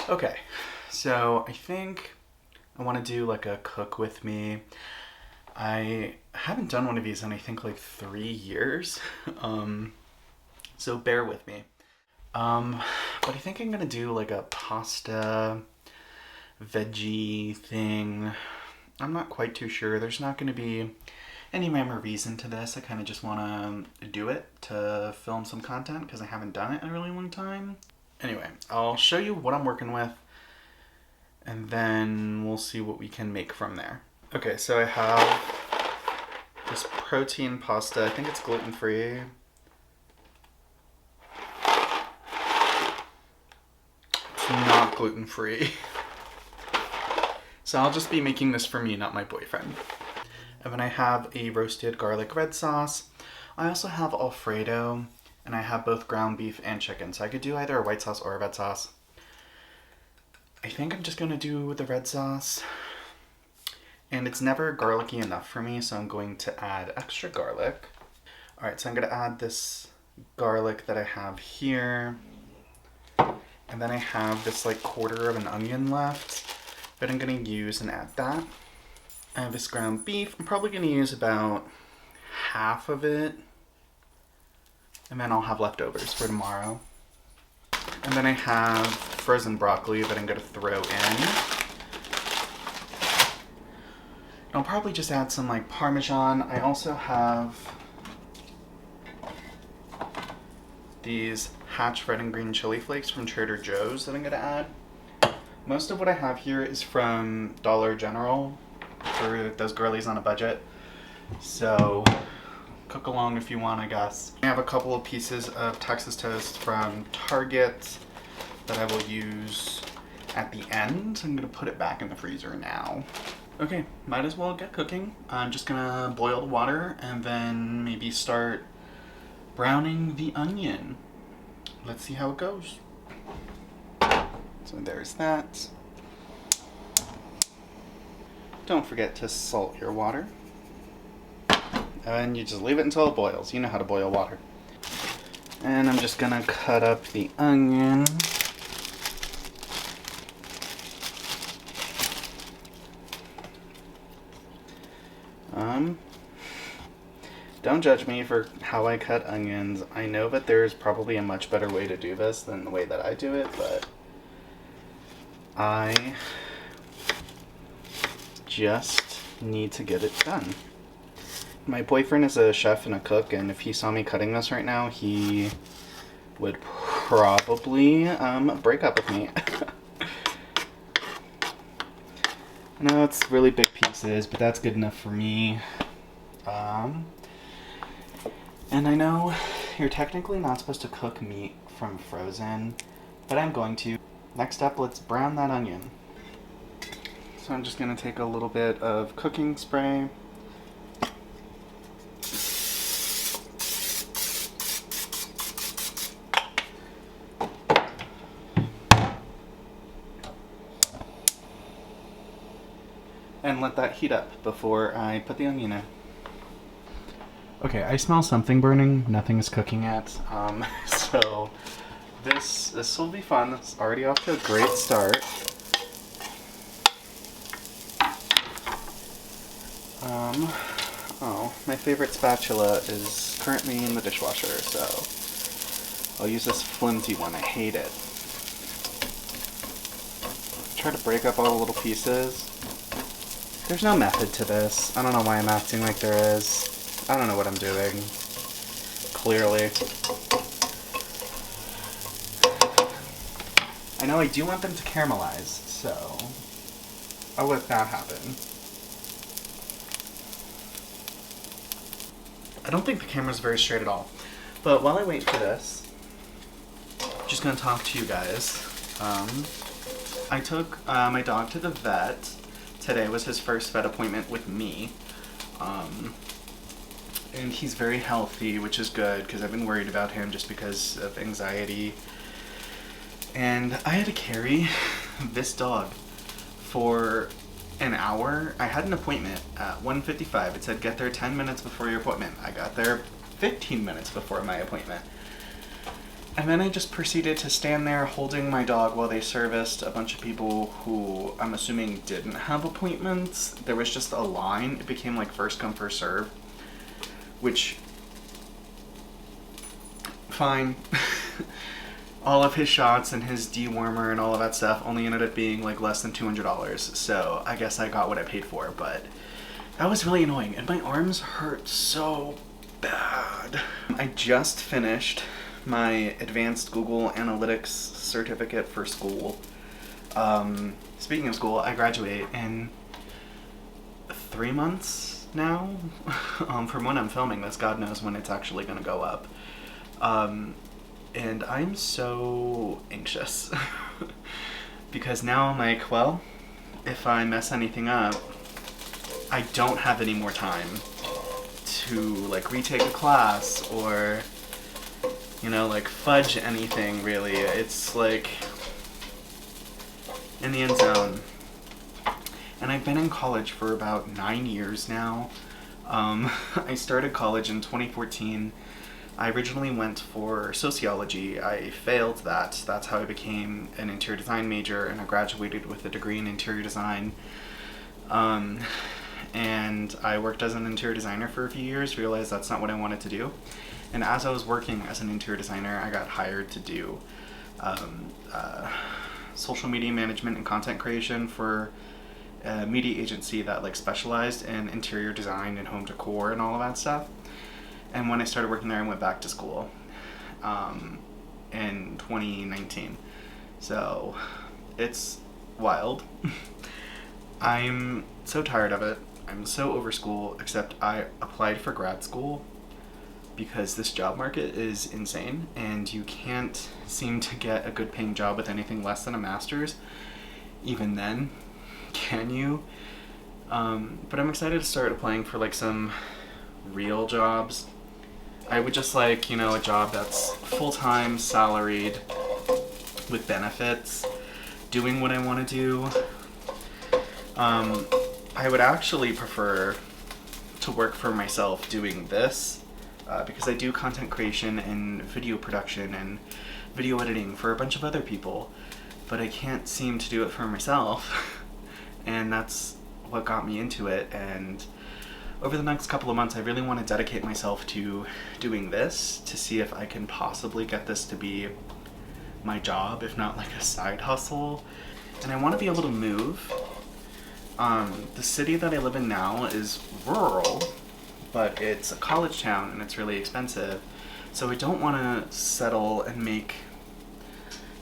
Okay, so I think I want to do like a cook with me. I haven't done one of these in I think like 3 years, um, so bear with me. Um, but I think I'm gonna do like a pasta veggie thing. I'm not quite too sure. There's not gonna be any rhyme or reason to this. I kind of just want to do it to film some content because I haven't done it in a really long time. Anyway, I'll show you what I'm working with and then we'll see what we can make from there. Okay, so I have this protein pasta. I think it's gluten-free. It's not gluten-free. So I'll just be making this for me, not my boyfriend. And then I have a roasted garlic red sauce. I also have Alfredo, and I have both ground beef and chicken. So I could do either a white sauce or a red sauce. I think I'm just gonna do the red sauce. And it's never garlicky enough for me, so I'm going to add extra garlic. All right, so I'm gonna add this garlic that I have here. And then I have this like quarter of an onion left that I'm gonna use and add that. I have this ground beef. I'm probably gonna use about half of it. And then I'll have leftovers for tomorrow. And then I have frozen broccoli that I'm gonna throw in. I'll probably just add some like Parmesan. I also have these Hatch red and green chili flakes from Trader Joe's that I'm gonna add. Most of what I have here is from Dollar General for those girlies on a budget. So cook along if you want, I guess. I have a couple of pieces of Texas toast from Target that I will use at the end. I'm gonna put it back in the freezer now. Okay, might as well get cooking. I'm just gonna boil the water and then maybe start browning the onion. Let's see how it goes. So there's that. Don't forget to salt your water. And you just leave it until it boils. You know how to boil water. And I'm just gonna cut up the onion. Don't judge me for how I cut onions. I know that there's probably a much better way to do this than the way that I do it, but I just need to get it done. My boyfriend is a chef and a cook, and if he saw me cutting this right now, he would probably break up with me. I know it's really big pieces, but that's good enough for me. And I know you're technically not supposed to cook meat from frozen, but I'm going to. Next up, let's brown that onion. So I'm just going to take a little bit of cooking spray. And let that heat up before I put the onion in. Okay, I smell something burning. Nothing is cooking yet. So this will be fun. It's already off to a great start. Oh, my favorite spatula is currently in the dishwasher, so I'll use this flimsy one. I hate it. Try to break up all the little pieces. There's no method to this. I don't know why I'm acting like there is. I don't know what I'm doing. Clearly. I know I do want them to caramelize, so I'll let that happen. I don't think the camera's very straight at all. But while I wait for this, I'm just gonna talk to you guys. I took my dog to the vet. Today was his first vet appointment with me. And he's very healthy, which is good because I've been worried about him just because of anxiety. And I had to carry this dog for an hour. I had an appointment at 1:55. It said get there 10 minutes before your appointment. I got there 15 minutes before my appointment. And then I just proceeded to stand there holding my dog while they serviced a bunch of people who I'm assuming didn't have appointments. There was just a line. It became like first come, first serve, which, fine. All of his shots and his dewormer and all of that stuff only ended up being like less than $200. So I guess I got what I paid for, but that was really annoying. And my arms hurt so bad. I just finished my advanced Google Analytics certificate for school. Speaking of school, I graduate in 3 months now. From when I'm filming this, God knows when it's actually gonna go up. And I'm so anxious because now I'm like, well, if I mess anything up, I don't have any more time to like retake a class or, you know, like fudge anything really. It's like in the end zone. And I've been in college for about 9 years now. I started college in 2014. I originally went for sociology. I failed that. That's how I became an interior design major, and I graduated with a degree in interior design. And I worked as an interior designer for a few years, realized that's not what I wanted to do. And as I was working as an interior designer, I got hired to do social media management and content creation for a media agency that like specialized in interior design and home decor and all of that stuff. And when I started working there, I went back to school in 2019. So it's wild. I'm so tired of it. I'm so over school, except I applied for grad school because this job market is insane and you can't seem to get a good paying job with anything less than a master's. Even then, can you? But I'm excited to start applying for like some real jobs. I would just like, you know, a job that's full-time, salaried, with benefits, doing what I want to do. I would actually prefer to work for myself doing this, because I do content creation and video production and video editing for a bunch of other people, but I can't seem to do it for myself, and that's what got me into it. And over the next couple of months, I really want to dedicate myself to doing this to see if I can possibly get this to be my job, if not like a side hustle. And I want to be able to move. The city that I live in now is rural, but it's a college town and it's really expensive. So I don't want to settle and make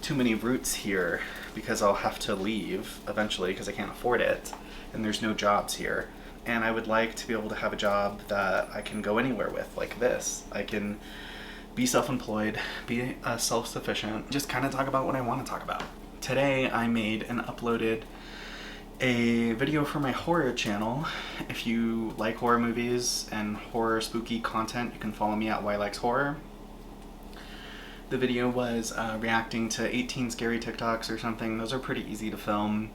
too many roots here because I'll have to leave eventually because I can't afford it and there's no jobs here. And I would like to be able to have a job that I can go anywhere with, like this. I can be self-employed, be self-sufficient, just kind of talk about what I want to talk about. Today I made and uploaded a video for my horror channel. If you like horror movies and horror spooky content, you can follow me at YLikesHorror. The video was reacting to 18 scary TikToks or something. Those are pretty easy to film.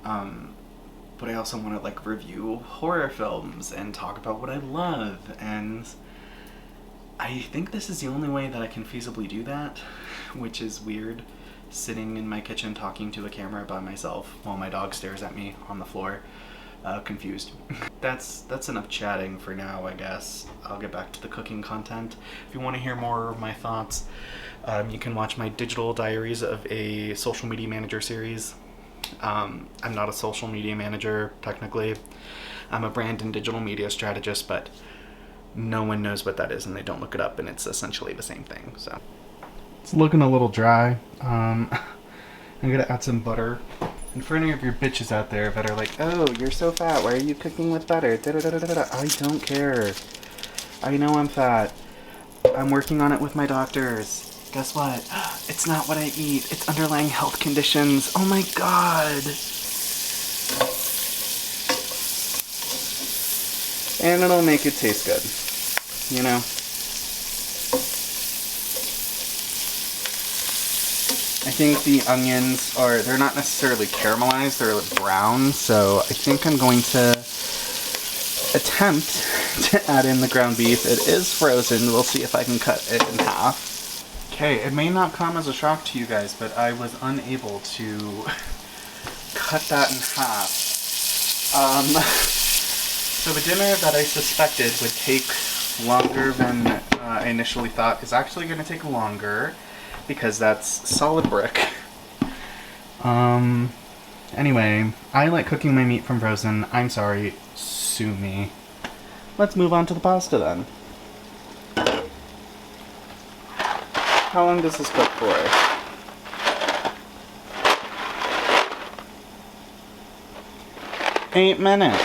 But I also want to like review horror films and talk about what I love, and I think this is the only way that I can feasibly do that, which is weird, sitting in my kitchen talking to a camera by myself while my dog stares at me on the floor, confused. That's enough chatting for now, I guess. I'll get back to the cooking content. If you want to hear more of my thoughts, you can watch my digital diaries of a social media manager series. I'm not a social media manager, technically. I'm a brand and digital media strategist, but no one knows what that is and they don't look it up, and it's essentially the same thing, so. It's looking a little dry. I'm gonna add some butter. And for any of your bitches out there that are like, oh, you're so fat, why are you cooking with butter? Da-da-da-da-da-da. I don't care. I know I'm fat. I'm working on it with my doctors. Guess what? It's not what I eat. It's underlying health conditions. Oh my god. And it'll make it taste good. You know? I think the onions they're not necessarily caramelized, they're brown, so I think I'm going to attempt to add in the ground beef. It is frozen. We'll see if I can cut it in half. Okay, it may not come as a shock to you guys, but I was unable to cut that in half. So the dinner that I suspected would take longer than I initially thought is actually going to take longer because that's solid brick. Anyway, I like cooking my meat from frozen. I'm sorry, sue me. Let's move on to the pasta then. How long does this cook for? Eight minutes.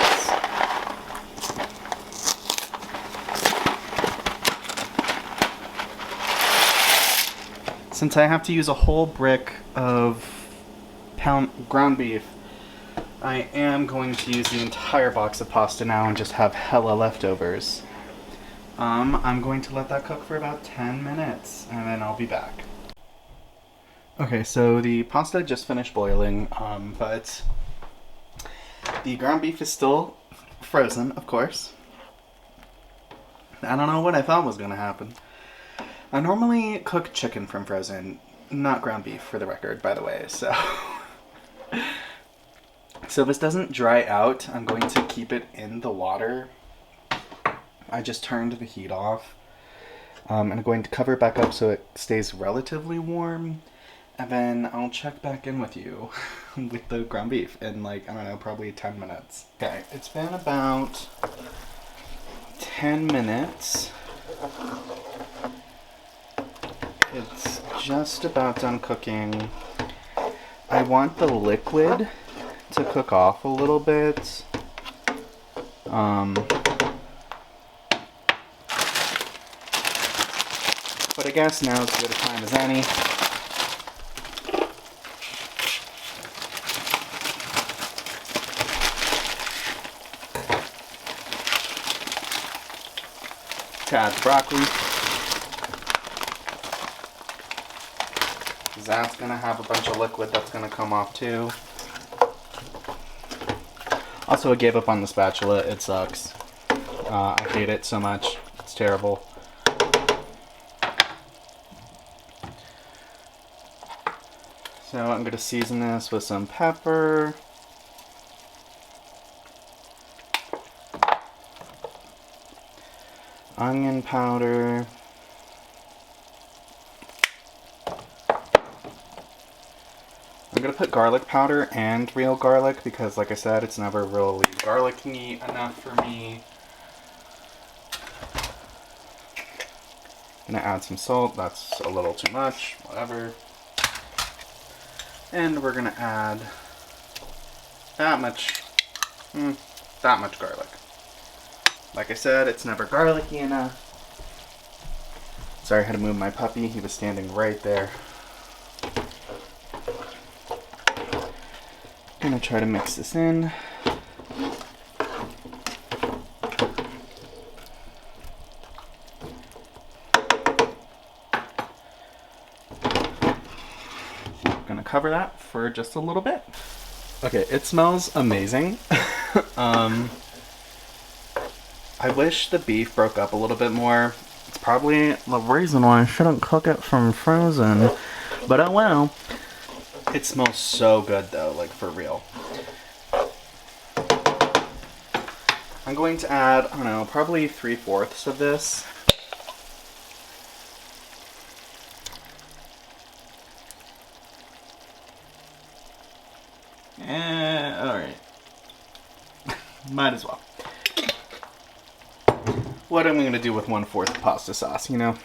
Since I have to use a whole brick of ground beef, I am going to use the entire box of pasta now and just have hella leftovers. I'm going to let that cook for about 10 minutes and then I'll be back. Okay, so the pasta just finished boiling, but the ground beef is still frozen, of course. I don't know what I thought was gonna happen. I normally cook chicken from frozen, not ground beef for the record, by the way, so. So if this doesn't dry out, I'm going to keep it in the water. I just turned the heat off. And I'm going to cover it back up so it stays relatively warm. And then I'll check back in with you with the ground beef in like, I don't know, probably 10 minutes. Okay, it's been about 10 minutes. It's just about done cooking. I want the liquid to cook off a little bit. But I guess now's as good a time as any. To add broccoli. That's gonna have a bunch of liquid that's gonna come off too. Also, I gave up on the spatula. It sucks. I hate it so much. It's terrible. So I'm going to season this with some pepper. Onion powder. I'm going to put garlic powder and real garlic because, like I said, it's never really garlicky enough for me. I'm going to add some salt. That's a little too much. Whatever. And we're going to add that much garlic. Like I said, it's never garlicky enough. Sorry, I had to move my puppy. He was standing right there. I'm going to try to mix this in. Gonna cover that for just a little bit. Okay, it smells amazing. I wish the beef broke up a little bit more. It's probably the reason why I shouldn't cook it from frozen, but oh well. It smells so good though, like for real. I'm going to add, I don't know, probably 3/4 of this. Alright. Might as well. What am I going to do with 1/4 pasta sauce, you know?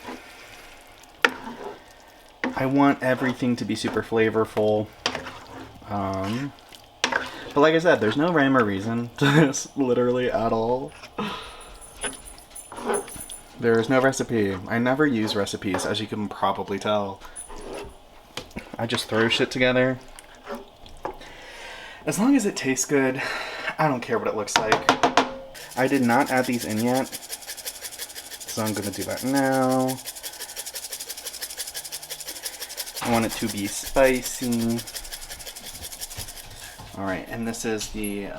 I want everything to be super flavorful. But like I said, there's no rhyme or reason to this, literally at all. There is no recipe. I never use recipes, as you can probably tell. I just throw shit together. As long as it tastes good, I don't care what it looks like. I did not add these in yet, so I'm gonna do that now. I want it to be spicy. Alright, and this is the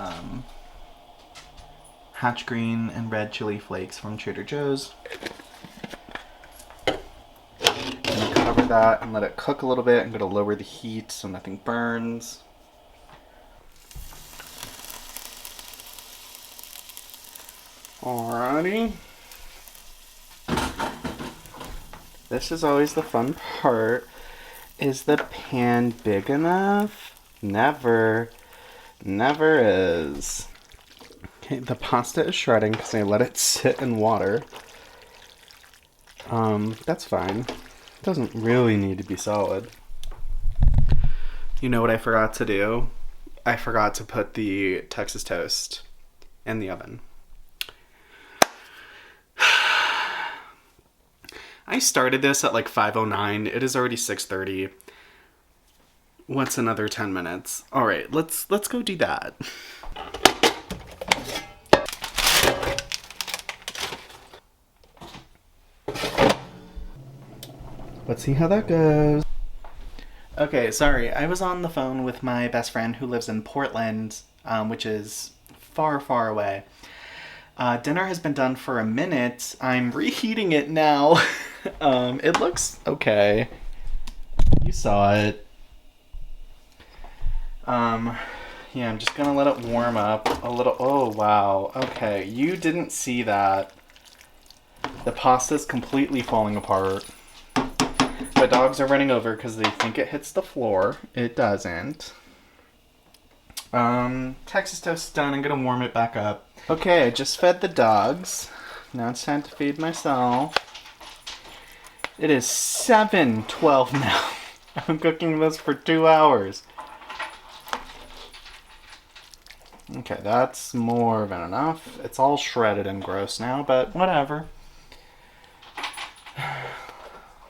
hatch green and red chili flakes from Trader Joe's. I'm gonna cover that and let it cook a little bit. I'm going to lower the heat so nothing burns. Alrighty. This is always the fun part. Is the pan big enough? Never. Never is. Okay, the pasta is shredding because I let it sit in water. That's fine. It doesn't really need to be solid. You know what I forgot to do? I forgot to put the Texas toast in the oven. I started this at like 5:09. It is already 6:30. What's another 10 minutes? All right, let's go do that. Let's see how that goes. Okay, sorry. I was on the phone with my best friend who lives in Portland, which is far, far away. Dinner has been done for a minute. I'm reheating it now. It looks okay. You saw it. Yeah, I'm just gonna let it warm up a little. Oh, wow. Okay, you didn't see that. The pasta's completely falling apart. My dogs are running over because they think it hits the floor. It doesn't. Texas toast's done. I'm gonna warm it back up. Okay, I just fed the dogs. Now it's time to feed myself. It is 7:12 now. I'm cooking this for 2 hours. Okay, that's more than enough. It's all shredded and gross now, but whatever.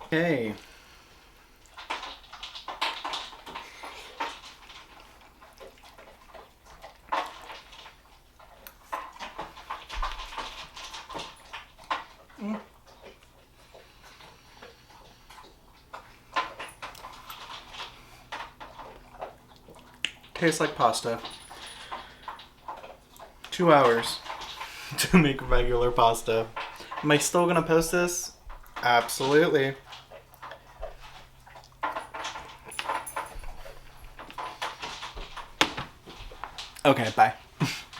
Okay. Tastes like pasta. 2 hours to make regular pasta. Am I still gonna post this? Absolutely. Okay, bye.